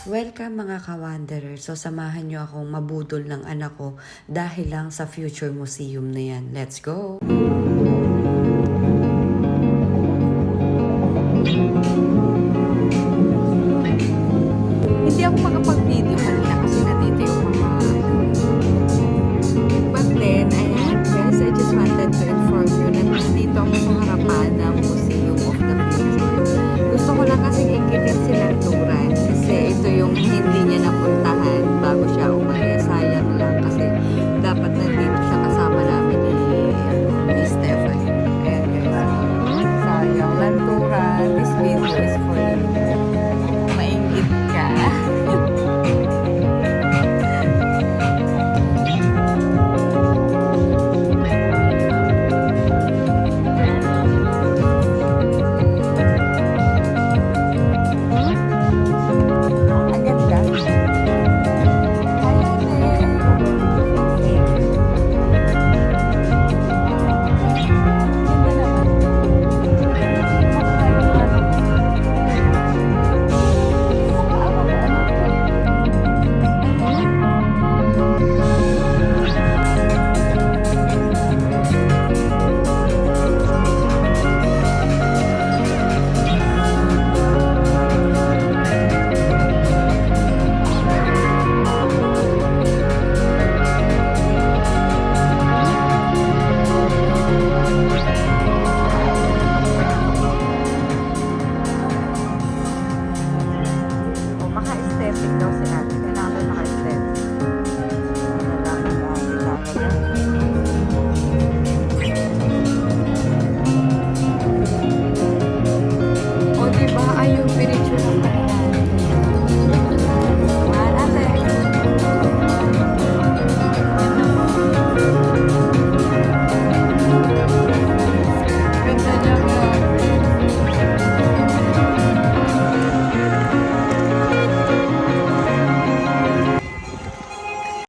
Welcome mga ka-wanderer. So samahan nyo akong mabudol ng anak ko dahil lang sa future museum na yan. Let's go! Hindi ako makapag-video kanina kasi nandito yung mga but then, ayan guys, I just wanted to inform you na nandito ako sa harapan ng Museum of the Future. Gusto ko lang kasi ikitin silang turan kasi ito yung hindi niya napuntahan bago siya umalis. Sayang lang kasi dapat nandito siya kasama namin ni Stefan. Ayan guys, sayang lang turan. This video is for you. Maingit ka. Maka-aesthetic daw